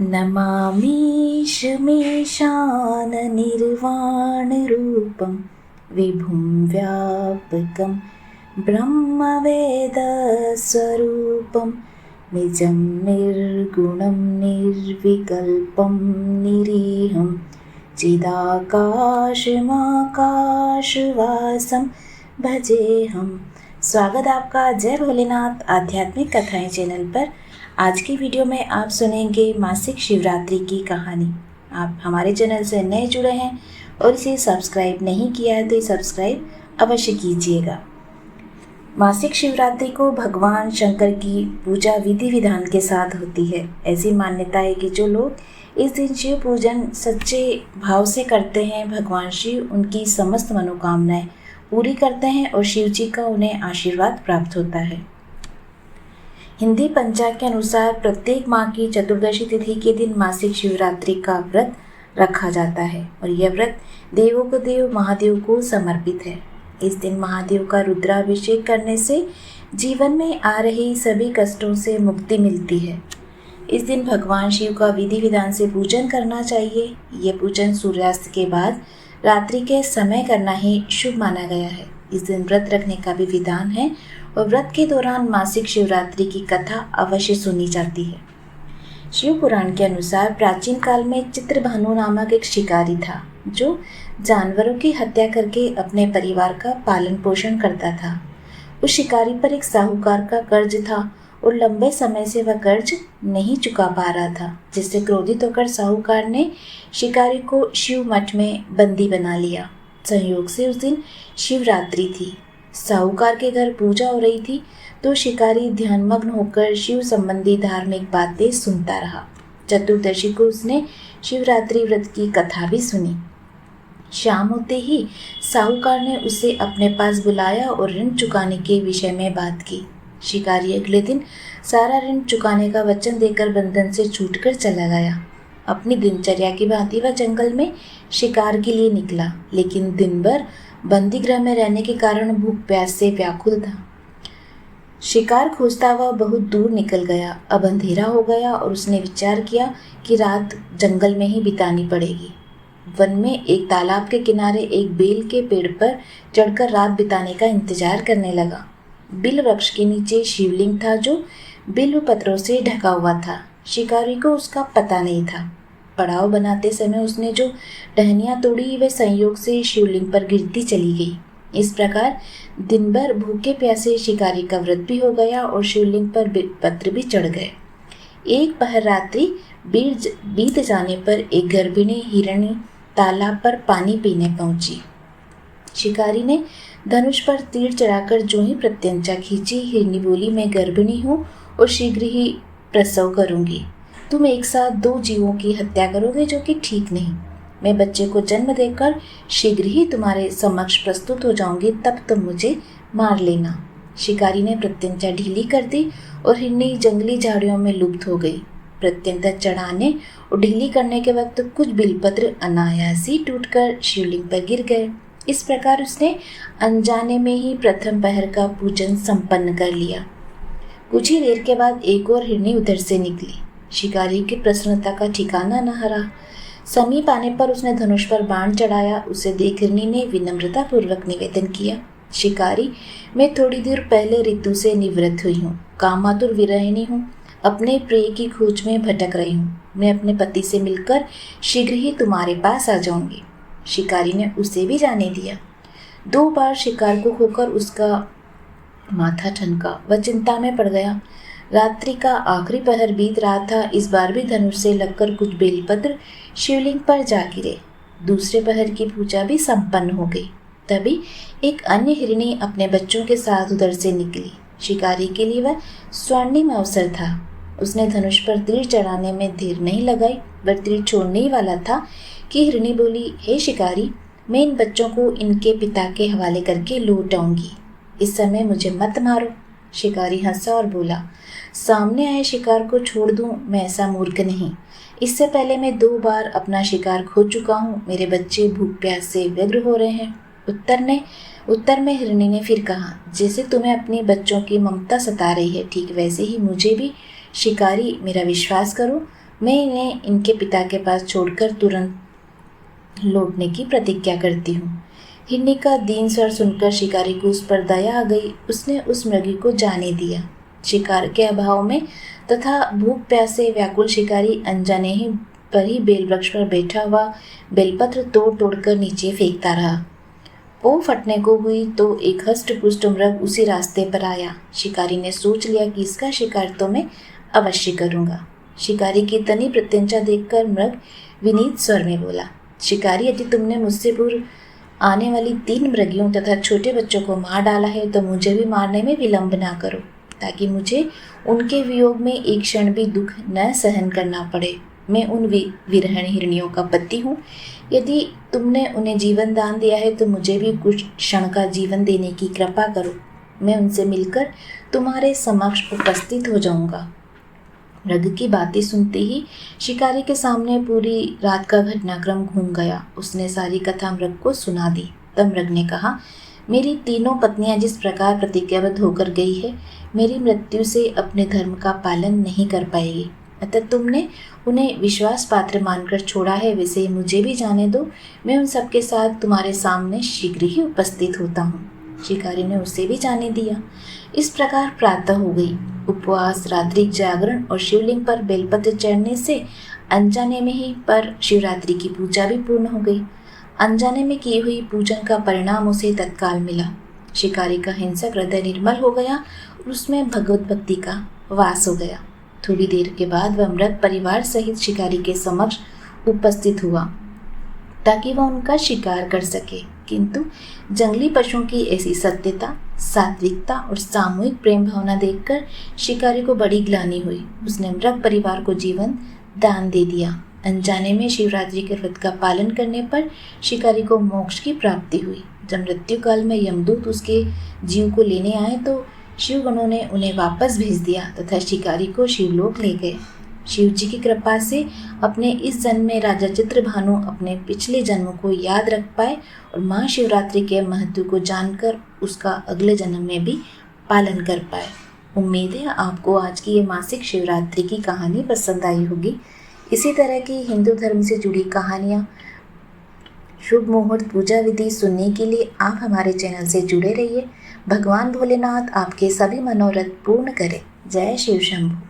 नमामीशमीशाननिर्वाणरूपं विभुं व्यापकं ब्रह्मवेदस्वरूपं निजं निर्गुणं निर्विकल्पं निरीहं चिदाकाशमाकाशवासं भजेहम। स्वागत आपका जय भोलेनाथ आध्यात्मिक कथाएं चैनल पर। आज की वीडियो में आप सुनेंगे मासिक शिवरात्रि की कहानी। आप हमारे चैनल से नए जुड़े हैं और इसे सब्सक्राइब नहीं किया है तो सब्सक्राइब अवश्य कीजिएगा। मासिक शिवरात्रि को भगवान शंकर की पूजा विधि विधान के साथ होती है। ऐसी मान्यता है कि जो लोग इस दिन शिव पूजन सच्चे भाव से करते हैं, भगवान शिव उनकी समस्त मनोकामनाएं पूरी करते हैं और शिव जी का उन्हें आशीर्वाद प्राप्त होता है। हिंदी पंचांग के अनुसार प्रत्येक माह की चतुर्दशी तिथि के दिन मासिक शिवरात्रि का व्रत रखा जाता है और यह व्रत देवों को देव महादेव को समर्पित है। इस दिन महादेव का रुद्राभिषेक करने से जीवन में आ रही सभी कष्टों से मुक्ति मिलती है। इस दिन भगवान शिव का विधि विधान से पूजन करना चाहिए। यह पूजन सूर्यास्त के बाद रात्रि के समय करना ही शुभ माना गया है। इस दिन व्रत रखने का भी विधान है और व्रत के दौरान मासिक शिवरात्रि की कथा अवश्य सुनी जाती है। शिव पुराण के अनुसार प्राचीन काल में चित्रभानु नामक एक शिकारी था जो जानवरों की हत्या करके अपने परिवार का पालन पोषण करता था। उस शिकारी पर एक साहूकार का कर्ज था और लंबे समय से वह कर्ज नहीं चुका पा रहा था, जिससे क्रोधित होकर साहूकार ने शिकारी को शिव मठ में बंदी बना लिया। संयोग से उस दिन शिवरात्रि थी। साहूकार के घर पूजा हो रही थी तो शिकारी ध्यानमग्न होकर शिव संबंधी धार्मिक बातें सुनता रहा। चतुर्दशी को उसने शिवरात्रि व्रत की कथा भी सुनी। शाम होते ही साहूकार ने उसे अपने पास बुलाया और ऋण चुकाने के विषय में बात की। शिकारी अगले दिन सारा ऋण चुकाने का वचन देकर बंधन से छूटकर चला गया। अपनी दिनचर्या की भांति वह जंगल में शिकार के लिए निकला, लेकिन दिन भर बंदी गृह में रहने के कारण भूख प्यास से व्याकुल था। शिकार खोजता हुआ बहुत दूर निकल गया। अब अंधेरा हो गया और उसने विचार किया कि रात जंगल में ही बितानी पड़ेगी। वन में एक तालाब के किनारे एक बेल के पेड़ पर चढ़कर रात बिताने का इंतजार करने लगा। बिल वृक्ष के नीचे शिवलिंग था जो बिल्व पत्रों से ढका हुआ था। शिकारी को उसका पता नहीं था। पड़ाव बनाते समय उसने जो टहनियाँ तोड़ी वे संयोग से शिवलिंग पर गिरती चली गई। इस प्रकार दिन भर भूखे प्यासे शिकारी का व्रत भी हो गया और शिवलिंग पर पत्र भी चढ़ गए। एक पहर रात्रि बीत जाने पर एक गर्भिणी हिरणी तालाब पर पानी पीने पहुंची। शिकारी ने धनुष पर तीर चढ़ाकर जो ही प्रत्यंचा खींची। हिरनी बोली, मैं गर्भिणी हूँ और शीघ्र ही प्रसव करूंगी। तुम एक साथ दो जीवों की हत्या करोगे जो कि ठीक नहीं। मैं बच्चे को जन्म देकर शीघ्र ही तुम्हारे समक्ष प्रस्तुत हो जाऊंगी, तब तुम मुझे मार लेना। शिकारी ने प्रत्यंचा ढीली कर दी और हिरनी जंगली झाड़ियों में लुप्त हो गई। प्रत्यंचा चढ़ाने और ढीली करने के वक्त कुछ बिलपत्र अनायास ही टूटकर शिवलिंग पर गिर गए। इस प्रकार उसने अनजाने में ही प्रथम पहर का पूजन संपन्न कर लिया। कुछ ही देर के बाद एक और हिरनी उधर से निकली। शिकारी की प्रसन्नता का ठिकाना न रहा। समीप आने पर उसने धनुष पर बाण चढ़ाया। उसे देख हिरनी ने विनम्रता पूर्वक निवेदन किया, शिकारी, मैं थोड़ी देर पहले ऋतु से निवृत्त हुई हूँ, कामातुर विरहिणी हूँ, अपने प्रिय की खोज में भटक रही हूँ। मैं अपने पति से मिलकर शीघ्र ही तुम्हारे पास आ जाऊंगी। शिकारी ने उसे भी जाने दिया। 2 बार शिकार को खोकर उसका माथा ठनका। वह चिंता में पड़ गया। रात्रि का आखिरी पहर बीत रहा था। इस बार भी धनुष से लगकर कुछ बेलपत्र शिवलिंग पर जा गिरे। दूसरे पहर की पूजा भी संपन्न हो गई। तभी एक अन्य हिरणी अपने बच्चों के साथ उधर से निकली। शिकारी के लिए वह स्वर्णिम अवसर था। उसने धनुष पर तीर चढ़ाने में देर नहीं लगाई। वह तीर छोड़ने ही वाला था कि हिरणी बोली, हे शिकारी, मैं इन बच्चों को इनके पिता के हवाले करके लौट आऊंगी। इस समय मुझे मत मारो। शिकारी हंसा और बोला, सामने आए शिकार को छोड़ दूं, मैं ऐसा मूर्ख नहीं। इससे पहले मैं 2 बार अपना शिकार खो चुका हूँ। मेरे बच्चे भूख प्यास से व्यग्र हो रहे हैं। उत्तर में हिरणी ने फिर कहा, जैसे तुम्हें अपने बच्चों की ममता सता रही है, ठीक वैसे ही मुझे भी। शिकारी, मेरा विश्वास करो, मैं इन्हें इनके पिता के पास छोड़कर तुरंत लौटने की प्रतिज्ञा करती हूँ। हिरनी का दीन स्वर सुनकर शिकारी को उस पर दया आ गई। उसने उस मृगी को जाने दिया। शिकार के अभाव में तथा भूख प्यास से व्याकुल शिकारी अनजाने ही पर ही बेल वृक्ष पर बैठा हुआ बेलपत्र तोड़ तोड़कर नीचे फेंकता रहा। पो फटने को हुई तो एक हष्ट पुष्ट मृग उसी रास्ते पर आया। शिकारी ने सोच लिया कि इसका शिकार तो मैं अवश्य करूंगा। शिकारी की तनी प्रत्यंचा देखकर मृग विनीत स्वर में बोला, शिकारी, यदि तुमने मुझसे पूर्व आने वाली 3 मृगियों तथा छोटे बच्चों को मार डाला है तो मुझे भी मारने में विलंब ना करो, ताकि मुझे उनके वियोग में एक क्षण भी दुख न सहन करना पड़े। मैं उन विरहण हिरनियों का पति हूँ। यदि तुमने उन्हें जीवन दान दिया है तो मुझे भी कुछ क्षण का जीवन देने की कृपा करो। मैं उनसे मिलकर तुम्हारे समक्ष उपस्थित हो जाऊंगा। मृग की बातें सुनते ही शिकारी के सामने पूरी रात का घटनाक्रम घूम गया। उसने सारी कथा मृग को सुना दी। तब मृग ने कहा, मेरी तीनों पत्नियां जिस प्रकार प्रतिज्ञाबद्ध होकर गई है, मेरी मृत्यु से अपने धर्म का पालन नहीं कर पाएगी। अतः तुमने उन्हें विश्वास पात्र मानकर छोड़ा है, वैसे मुझे भी जाने दो। मैं उन सबके साथ तुम्हारे सामने शीघ्र ही उपस्थित होता हूँ। शिकारी ने उसे भी जाने दिया। इस प्रकार प्रातः हो गई। उपवास, रात्रि जागरण और शिवलिंग पर बेलपत्र चढ़ने से अनजाने में ही पर शिवरात्रि की पूजा भी पूर्ण हो गई। अनजाने में की हुई पूजन का परिणाम उसे तत्काल मिला। शिकारी का हिंसक हृदय निर्मल हो गया और उसमें भगवत भक्ति का वास हो गया। थोड़ी देर के बाद वह मृग परिवार सहित शिकारी के समक्ष उपस्थित हुआ ताकि वह उनका शिकार कर सके। किंतु जंगली पशुओं की ऐसी सत्यता, सात्विकता और सामूहिक प्रेम भावना देखकर शिकारी को बड़ी ग्लानि हुई। उसने मृग परिवार को जीवन दान दे दिया। अनजाने में शिवरात्रि के व्रत का पालन करने पर शिकारी को मोक्ष की प्राप्ति हुई। जब मृत्यु काल में यमदूत उसके जीव को लेने आए तो शिवगणों ने उन्हें वापस भेज दिया तथा शिकारी को शिवलोक ले गए। शिव जी की कृपा से अपने इस जन्म में राजा चित्रभानु अपने पिछले जन्मों को याद रख पाए और महाशिवरात्रि के महत्व को जानकर उसका अगले जन्म में भी पालन कर पाए। उम्मीद है आपको आज की ये मासिक शिवरात्रि की कहानी पसंद आई होगी। इसी तरह की हिंदू धर्म से जुड़ी कहानियाँ, शुभ मुहूर्त, पूजा विधि सुनने के लिए आप हमारे चैनल से जुड़े रहिए। भगवान भोलेनाथ आपके सभी मनोरथ पूर्ण करें। जय शिव शंभू।